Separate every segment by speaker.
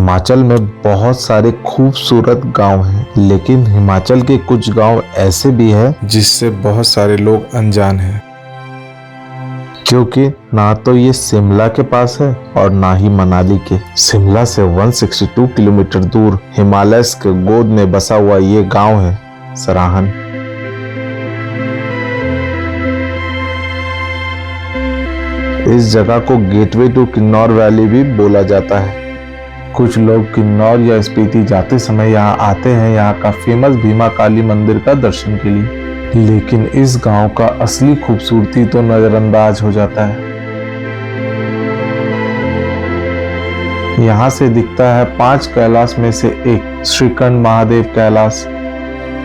Speaker 1: हिमाचल में बहुत सारे खूबसूरत गांव हैं, लेकिन हिमाचल के कुछ गांव ऐसे भी हैं जिससे बहुत सारे लोग अनजान हैं, क्योंकि ना तो ये शिमला के पास है और ना ही मनाली के। शिमला से 162 किलोमीटर दूर हिमालय के गोद में बसा हुआ ये गांव है सराहन। इस जगह को गेटवे टू किन्नौर वैली भी बोला जाता है। कुछ लोग किन्नौर या स्पीति जाते समय यहाँ आते हैं यहाँ का फेमस भीमा काली मंदिर का दर्शन के लिए, लेकिन इस गांव का असली खूबसूरती तो नजरअंदाज हो जाता है। यहाँ से दिखता है 5 कैलाश में से एक श्रीखंड महादेव कैलाश,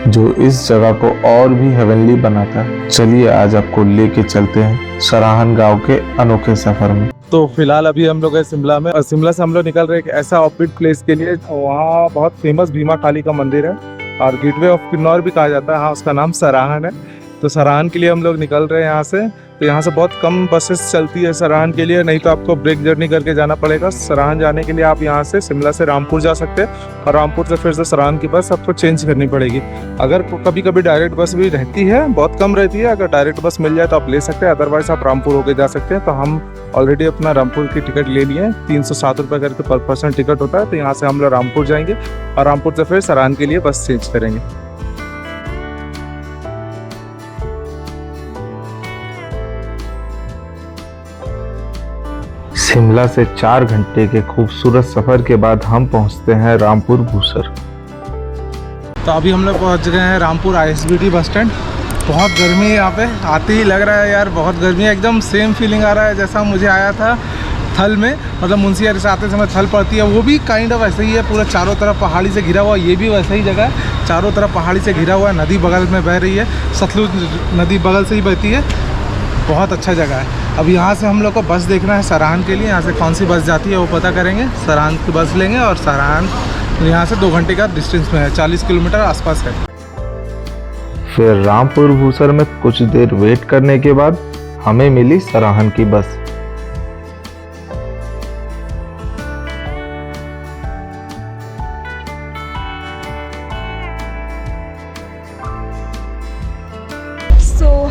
Speaker 1: जो इस जगह को और भी हेवनली बनाता है। चलिए आज आपको लेके चलते हैं सराहन गांव के अनोखे सफर में।
Speaker 2: तो फिलहाल अभी हम लोग हैं शिमला में, और शिमला से हम लोग निकल रहे हैं एक ऐसा ऑफबीट प्लेस के लिए। वहाँ बहुत फेमस भीमा काली का मंदिर है और गेटवे ऑफ किन्नौर भी कहा जाता है। हाँ, उसका नाम सराहन है। तो सराहन के लिए हम लोग निकल रहे हैं यहाँ से। तो यहाँ से बहुत कम बसेस चलती है सराहन के लिए, नहीं तो आपको ब्रेक जर्नी करके जाना पड़ेगा। सराहन जाने के लिए आप यहाँ से शिमला से रामपुर जा सकते हैं और रामपुर से फिर से सराहन की बस आपको चेंज करनी पड़ेगी। अगर कभी कभी डायरेक्ट बस भी रहती है, बहुत कम रहती है, अगर डायरेक्ट बस मिल जाए तो आप ले सकते हैं, अदरवाइज आप रामपुर होके जा सकते हैं। तो हम ऑलरेडी अपना रामपुर की टिकट ले लिए, 307 रुपये करके पर पर्सन टिकट होता है। तो यहाँ से हम लोग रामपुर जाएंगे और रामपुर से फिर सराहन के लिए बस चेंज करेंगे।
Speaker 1: शिमला से 4 घंटे के खूबसूरत सफर के बाद हम पहुंचते हैं रामपुर भूसर।
Speaker 2: तो अभी हम लोग पहुँच गए हैं रामपुर ISBT बस स्टैंड। बहुत गर्मी है यहाँ पे, आते ही लग रहा है यार बहुत गर्मी है। एकदम सेम फीलिंग आ रहा है जैसा मुझे आया था थल में, मतलब मुंशियारी से आते समय थल पड़ती है, वो भी काइंड ऑफ ऐसे ही है। पूरा चारों तरफ पहाड़ी से घिरा हुआ, ये भी वैसा ही जगह है, चारों तरफ पहाड़ी से घिरा हुआ है। नदी बगल में बह रही है, सतलुज नदी बगल से ही बहती है। बहुत अच्छा जगह है। अब यहाँ से हम लोग को बस देखना है सराहन के लिए। यहाँ से कौन सी बस जाती है वो पता करेंगे, सराहन की बस लेंगे। और सराहन यहाँ से 2 घंटे का डिस्टेंस में है, 40 किलोमीटर आसपास है।
Speaker 1: फिर रामपुर भूसर में कुछ देर वेट करने के बाद हमें मिली सराहन की बस।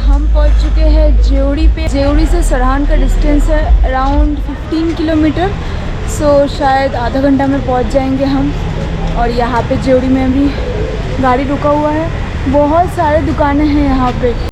Speaker 3: हम पहुंच चुके हैं जेवड़ी पे। जेवड़ी से सराहन का डिस्टेंस है अराउंड 15 किलोमीटर। शायद आधा घंटा में पहुंच जाएंगे हम। और यहाँ पे जेवड़ी में भी गाड़ी रुका हुआ है, बहुत सारे दुकानें हैं यहाँ पे।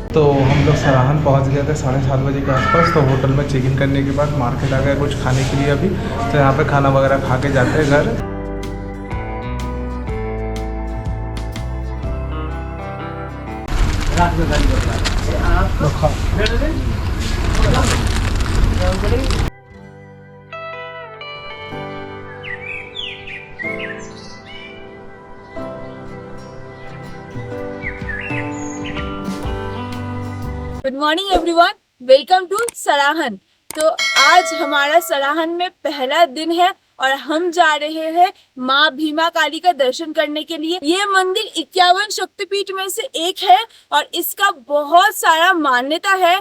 Speaker 2: तो हम लोग सराहन पहुंच गए थे 7:30 बजे के आसपास। तो होटल में चेक इन करने के बाद मार्केट आ गए कुछ खाने के लिए अभी। तो यहाँ पे खाना वगैरह खा के जाते हैं घर।
Speaker 3: Good morning everyone, welcome to Sarahan. तो आज हमारा सराहन में पहला दिन है और हम जा रहे हैं माँ भीमा काली का दर्शन करने के लिए। ये मंदिर 51 शक्तिपीठ में से एक है और इसका बहुत सारा मान्यता है।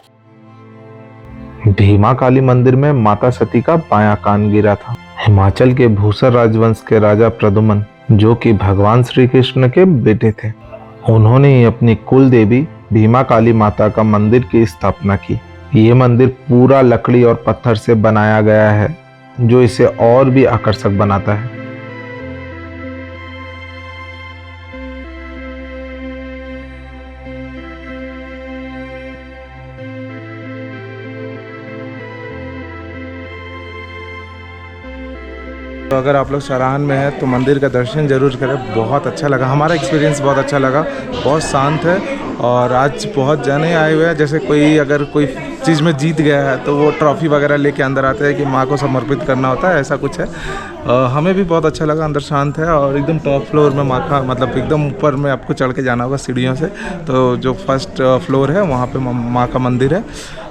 Speaker 1: भीमा काली मंदिर में माता सती का बायां कान गिरा था। हिमाचल के भूसर राजवंश के राजा प्रद्युमन, जो कि भगवान श्री कृष्ण के बेटे थे, उन्होंने ही अपनी कुल देवी भीमा काली माता का मंदिर की स्थापना की। ये मंदिर पूरा लकड़ी और पत्थर से बनाया गया है, जो इसे और भी आकर्षक बनाता है।
Speaker 2: तो अगर आप लोग सराहन में हैं तो मंदिर का दर्शन जरूर करें। बहुत अच्छा लगा, हमारा एक्सपीरियंस बहुत अच्छा लगा। बहुत शांत है और आज बहुत जने आए हुए हैं। जैसे कोई अगर कोई चीज़ में जीत गया है तो वो ट्रॉफी वगैरह लेके अंदर आते हैं कि माँ को समर्पित करना होता है, ऐसा कुछ है। हमें भी बहुत अच्छा लगा। अंदर शांत है और एकदम टॉप फ्लोर में माँ का, मतलब एकदम ऊपर में आपको चढ़ के जाना होगा सीढ़ियों से। तो जो फर्स्ट फ्लोर है वहाँ पे माँ का मंदिर है,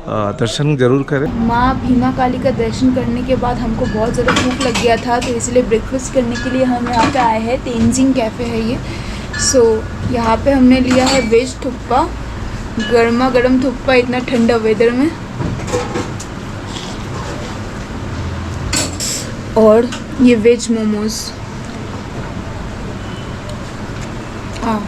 Speaker 2: दर्शन जरूर करें।
Speaker 3: माँ भीमा काली का दर्शन करने के बाद हमको बहुत ज़्यादा भूख लग गया था, तो इसलिए ब्रेकफास्ट करने के लिए हम यहाँ पे आए हैं। तेंजिंग कैफ़े है ये। सो यहाँ पे हमने लिया है वेज थुप्पा, गर्मा गर्म थुप्पा इतना ठंडा वेदर में। और ये वेज मोमोज। हाँ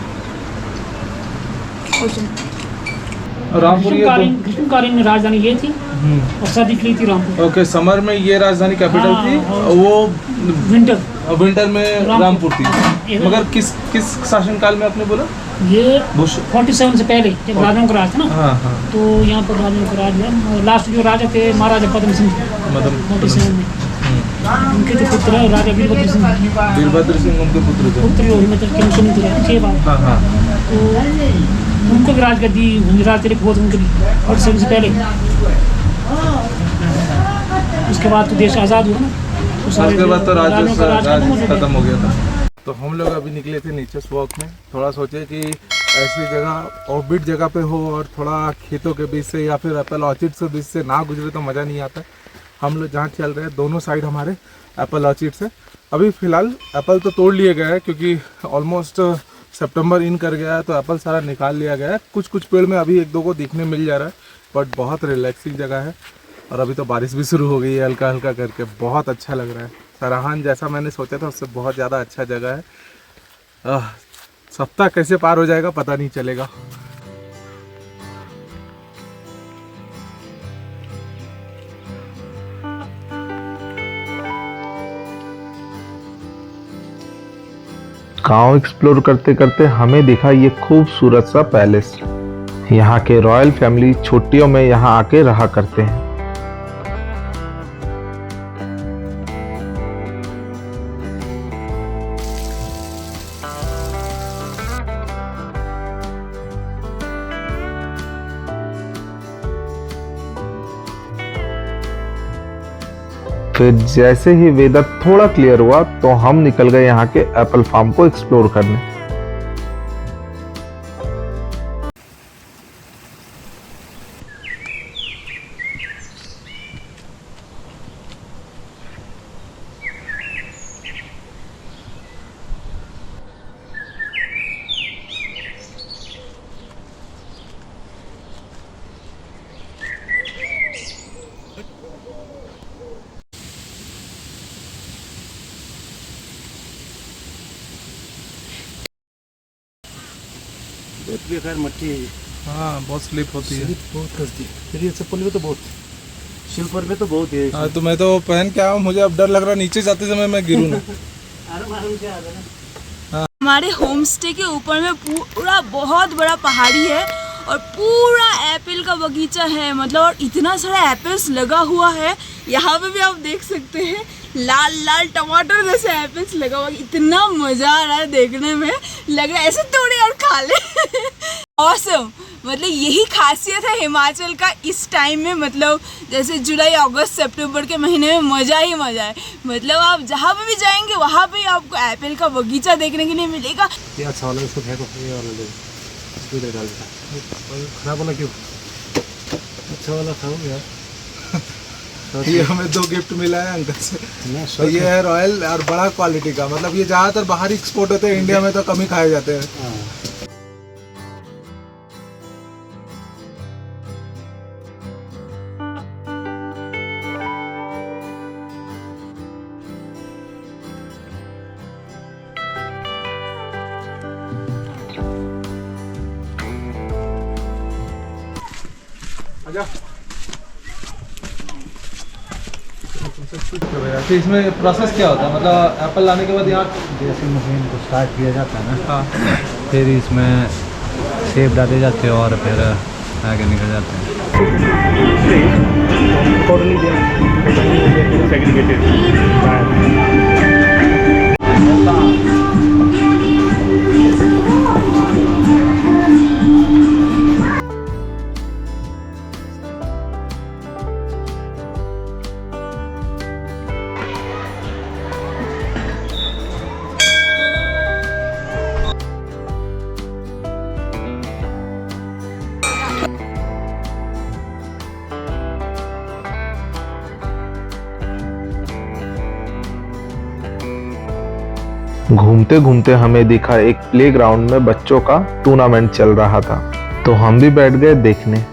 Speaker 2: रामपुर ये
Speaker 4: ग्रीष्मकालीन में राजधानी ये थी और सर्दी के लिए थी रामपुर।
Speaker 2: ओके, समर में ये राजधानी कैपिटल
Speaker 4: हाँ,
Speaker 2: थी,
Speaker 4: और
Speaker 2: वो विंटर में रामपुर थी। मगर किस शासनकाल में आपने बोला?
Speaker 4: ये 47 से पहले जब राजाओं का राज था ना,
Speaker 2: हाँ हाँ,
Speaker 4: तो यहाँ पर राजाओं का राज हुआ। लास्ट जो राजा थे महाराजा पद्म सिंह 47 में, उनके जो पुत्र है राजा वीरभद्र सिंह
Speaker 2: उनके पुत्र
Speaker 4: पुत्र मतलब कि उनसे नहीं थे 6 बार।
Speaker 2: हाँ हाँ,
Speaker 4: तो उनको भी राजगद्दी राजतिलक हुआ था उनके लिए 47 से पहले। उसके बाद तो देश आज़ाद हुआ ना, तो
Speaker 2: उसके बाद तो राज खत्म हो गया था।
Speaker 5: तो हम लोग अभी निकले थे नेचर्स वॉक में। थोड़ा सोचे कि ऐसी जगह ऑफबीट जगह पे हो और थोड़ा खेतों के बीच से या फिर एप्पल ऑर्चिड के बीच से ना गुजरे तो मज़ा नहीं आता। हम लोग जहाँ चल रहे हैं दोनों साइड हमारे एप्पल ऑर्चिड से। अभी फ़िलहाल एप्पल तो तोड़ लिए गए हैं क्योंकि ऑलमोस्ट सितंबर इन कर गया है, तो एप्पल सारा निकाल लिया गया है। कुछ पेड़ में अभी 1-2 को दिखने मिल जा रहा है, बट बहुत रिलैक्सिंग जगह है। और अभी तो बारिश भी शुरू हो गई है हल्का हल्का करके, बहुत अच्छा लग रहा है। सराहन जैसा मैंने सोचा था उससे बहुत ज़्यादा अच्छा जगह है। सप्ताह कैसे पार हो जाएगा पता नहीं चलेगा।
Speaker 1: गांव एक्सप्लोर करते करते हमें दिखा ये खूबसूरत सा पैलेस। यहाँ के रॉयल फैमिली छुट्टियों में यहाँ आके रहा करते हैं। फिर जैसे ही वेदर थोड़ा क्लियर हुआ तो हम निकल गए यहाँ के एप्पल फार्म को एक्सप्लोर करने।
Speaker 6: बेकार मट्टी है,
Speaker 2: हाँ बहुत स्लिप होती है।
Speaker 6: बहुत करती है। फिर ये चप्पल में तो बहुत, स्लीपर में तो बहुत है।
Speaker 2: हाँ तो मैं तो पहन के आया हूँ, मुझे अब डर लग रहा है नीचे जाते समय मैं गिरूँ ना।
Speaker 3: हमारे होम स्टे के ऊपर में पूरा बहुत बड़ा पहाड़ी है और पूरा एप्पल का बगीचा है, मतलब और इतना सारा एप्पल्स लगा हुआ है। यहाँ पे भी आप देख सकते हैं लाल लाल टमाटर जैसे एप्पल्स लगा हुआ। इतना मजा आ रहा है देखने में, लग रहा है ऐसे तोड़े और खा ले। ऑसम, मतलब यही खासियत है हिमाचल का इस टाइम में, मतलब जैसे जुलाई अगस्त सितंबर के महीने में मज़ा ही मज़ा है। मतलब आप जहाँ पे भी जाएंगे वहाँ पे आपको एप्पल का बगीचा देखने के लिए मिलेगा।
Speaker 6: ये अच्छा वाला इसको फेंको, ये वाला ले, इसको इधर डाल दो। खराब वाला क्यों? अच्छा वाला खाओ यार।
Speaker 5: ये हमें 2 गिफ्ट मिला है अंकल से। तो ये है रॉयल और बड़ा क्वालिटी का, मतलब ये ज़्यादातर बाहर एक्सपोर्ट होते हैं, इंडिया में तो कम ही खाए जाते हैं।
Speaker 2: तो इसमें प्रोसेस क्या होता है, मतलब एप्पल लाने के बाद यहाँ
Speaker 6: जैसे मशीन को स्टार्ट किया जाता है ना,
Speaker 2: हाँ
Speaker 6: फिर इसमें सेब डाले जाते हैं और फिर आगे निकल जाते हैं।
Speaker 1: घूमते घूमते हमें दिखा एक प्लेग्राउंड में बच्चों का टूर्नामेंट चल रहा था, तो हम भी बैठ गए देखने।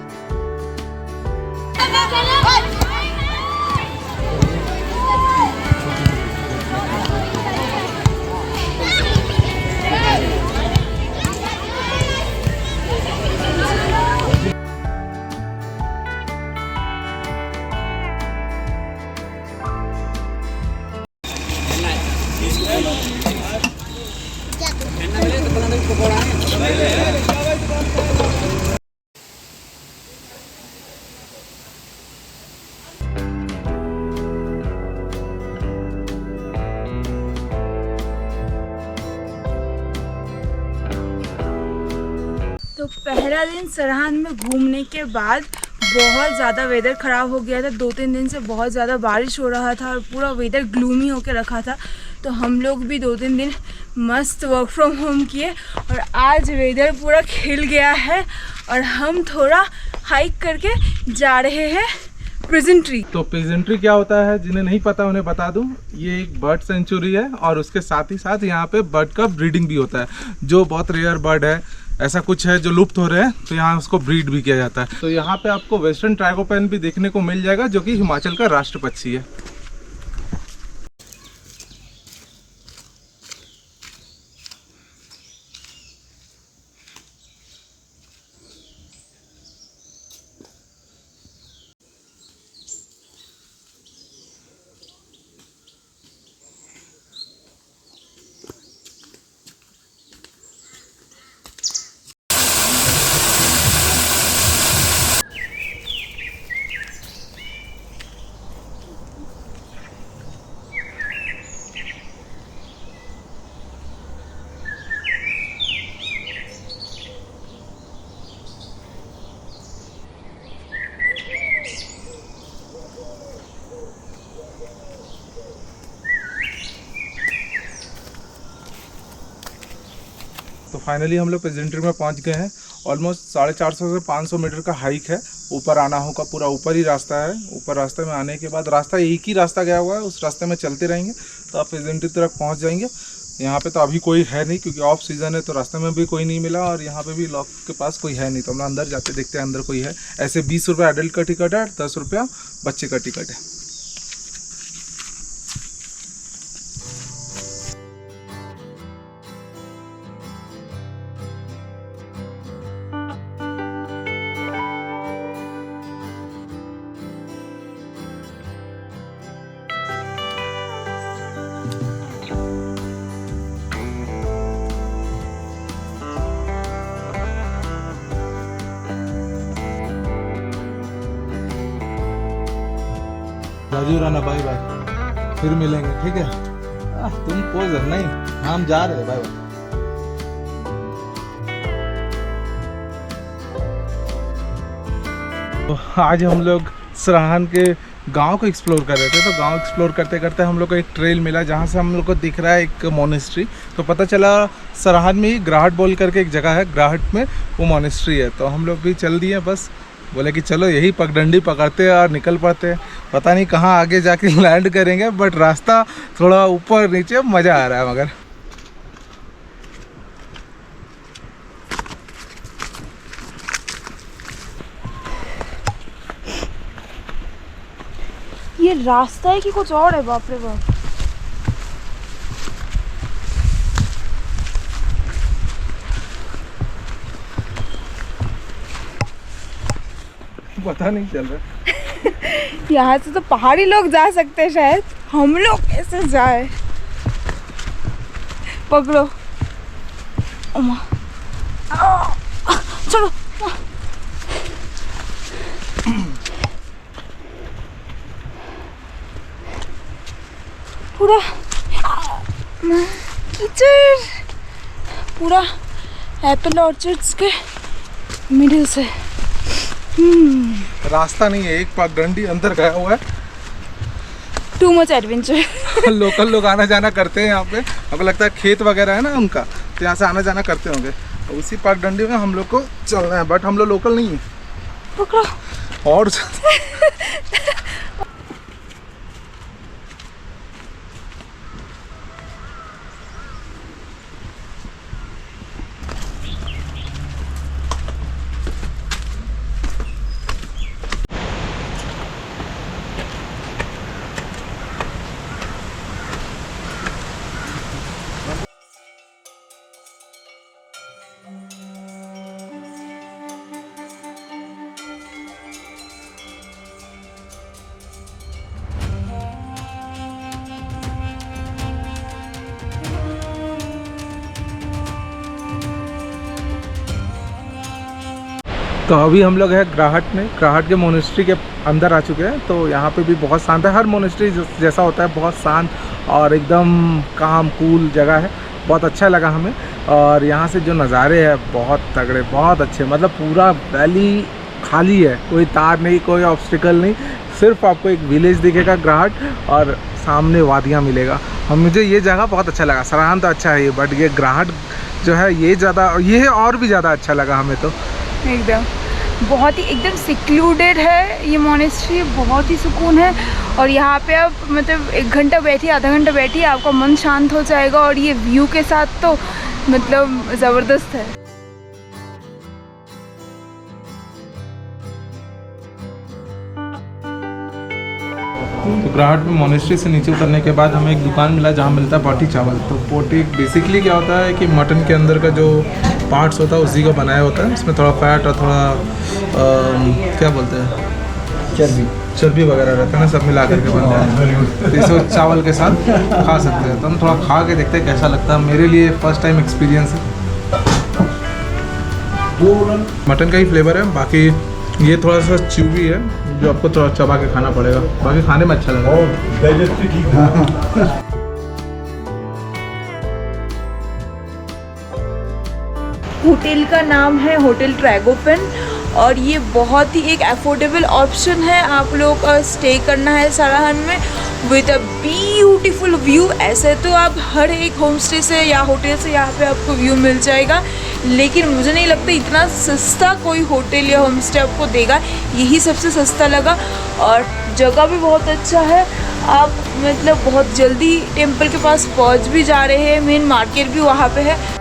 Speaker 3: तो पहला दिन सराहन में घूमने के बाद बहुत ज़्यादा वेदर ख़राब हो गया था। 2-3 दिन से बहुत ज़्यादा बारिश हो रहा था और पूरा वेदर ग्लूमी होकर रखा था। तो हम लोग भी 2-3 दिन मस्त वर्क फ्रॉम होम किए और आज वेदर पूरा खिल गया है और हम थोड़ा हाइक करके जा रहे हैं प्रेजेंट्री।
Speaker 5: तो प्रेजेंट्री क्या होता है, जिन्हें नहीं पता उन्हें बता दूं, ये एक बर्ड सेंचुरी है और उसके साथ ही साथ यहाँ पे बर्ड का ब्रीडिंग भी होता है। जो बहुत रेयर बर्ड है, ऐसा कुछ है जो लुप्त हो रहे हैं, तो यहाँ उसको ब्रीड भी किया जाता है। तो यहाँ पे आपको वेस्टर्न ट्राइगोपैन भी देखने को मिल जाएगा, जो कि हिमाचल का राष्ट्र पक्षी है। तो फाइनली हम लोग प्रेजेंट्री में पहुंच गए हैं। ऑलमोस्ट 450 से 500 मीटर का हाइक है। ऊपर आना होगा, पूरा ऊपर ही रास्ता है। ऊपर रास्ते में आने के बाद रास्ता एक ही रास्ता गया हुआ है, उस रास्ते में चलते रहेंगे तो आप प्रेजेंट्री तक पहुंच जाएंगे। यहाँ पे तो अभी कोई है नहीं क्योंकि ऑफ सीज़न है, तो रास्ते में भी कोई नहीं मिला और यहाँ पे भी लॉक के पास कोई है नहीं। तो हम लोग अंदर जाते देखते हैं अंदर कोई है। ऐसे 20 रुपये एडल्ट का टिकट है, 10 रुपया बच्चे का टिकट है। राजू राणा बाय बाय, फिर मिलेंगे, ठीक है। तुम पोजर नहीं, हम जा रहे हैं, बाय बाय। तो आज हम लोग सराहन के गांव को एक्सप्लोर कर रहे थे। तो गांव एक्सप्लोर करते करते हम लोग को एक ट्रेल मिला जहां से हम लोग को दिख रहा है एक मोनेस्ट्री। तो पता चला सराहन में ही ग्राहट बोल करके एक जगह है, ग्राहट में वो मोनेस्ट्री है। तो हम लोग भी चल दिए, बस बोले कि चलो यही पगडंडी पकड़ते हैं और निकल पाते हैं। पता नहीं कहाँ आगे जाके लैंड करेंगे, बट रास्ता थोड़ा ऊपर नीचे मज़ा आ रहा है। मगर
Speaker 3: ये रास्ता है कि कुछ और है? बाप रे बाप।
Speaker 5: पता नहीं चल रहा।
Speaker 3: यहाँ से तो पहाड़ी लोग जा सकते हैं शायद, हम लोग कैसे जाए? पकड़ो, चलो। पूरा कीचड़, पूरा एप्पल ऑर्चर्ड्स के मिडिल से।
Speaker 5: रास्ता नहीं है, एक पगडंडी अंदर गया हुआ है।
Speaker 3: Too much adventure.
Speaker 5: लोकल लोग आना जाना करते हैं यहाँ पे, हमको लगता है खेत वगैरह है ना उनका, तो यहाँ से आना जाना करते होंगे। उसी पगडंडी में हम लोग को चलना है, बट हम लोग लोकल नहीं है।
Speaker 3: पकड़ो।
Speaker 5: और तो अभी हम लोग हैं ग्राहट में, ग्राहट के मोनेस्ट्री के अंदर आ चुके हैं। तो यहाँ पे भी बहुत शांत है, हर मोनेस्ट्री जैसा होता है, बहुत शांत और एकदम काम कूल जगह है। बहुत अच्छा लगा हमें। और यहाँ से जो नज़ारे हैं बहुत तगड़े, बहुत अच्छे, मतलब पूरा वैली खाली है, कोई तार नहीं, कोई ऑब्स्टिकल नहीं, सिर्फ आपको एक विलेज दिखेगा ग्राहट और सामने वादियाँ मिलेगा। और मुझे ये जगह बहुत अच्छा लगा। सराहन तो अच्छा है ये, बट ये ग्राहट जो है ये और भी ज़्यादा अच्छा लगा हमें। तो
Speaker 3: एकदम बहुत ही एकदम सिक्लूडेड है ये मोनेस्ट्री, बहुत ही सुकून है। और यहाँ पे आप मतलब 1 घंटा बैठिए, आधा घंटा बैठिए, आपका मन शांत हो जाएगा। और ये व्यू के साथ तो मतलब ज़बरदस्त है।
Speaker 5: तो ग्राहट में मोनेस्ट्री से नीचे उतरने के बाद हमें एक दुकान मिला जहाँ मिलता है पोटी चावल। तो पोटी बेसिकली क्या होता है कि मटन के अंदर का जो पार्ट्स होता है उसी का बनाया होता है। इसमें थोड़ा फैट और थोड़ा क्या बोलते हैं, चर्बी वगैरह रहता है ना, सब मिला करके बनता है। तो इसे चावल के साथ खा सकते हैं। तो हम थोड़ा खा के देखते हैं कैसा लगता है। मेरे लिए फर्स्ट टाइम एक्सपीरियंस है। मटन का ही फ्लेवर है, बाकी ये थोड़ा सा च्यूवी है जो आपको थोड़ा चबा के खाना पड़ेगा, बाकी खाने में अच्छा लगा।
Speaker 3: होटल का नाम है होटल ट्रैगोपेन और ये बहुत ही एक अफोर्डेबल ऑप्शन है। आप लोग स्टे करना है सराहन में विद अ ब्यूटीफुल व्यू। ऐसे तो आप हर एक होम स्टे से या होटल से यहाँ पे आपको व्यू मिल जाएगा, लेकिन मुझे नहीं लगता इतना सस्ता कोई होटल या होम स्टे आपको देगा। यही सबसे सस्ता लगा और जगह भी बहुत अच्छा है। आप मतलब बहुत जल्दी टेम्पल के पास पहुँच भी जा रहे हैं, मेन मार्केट भी वहाँ पे है।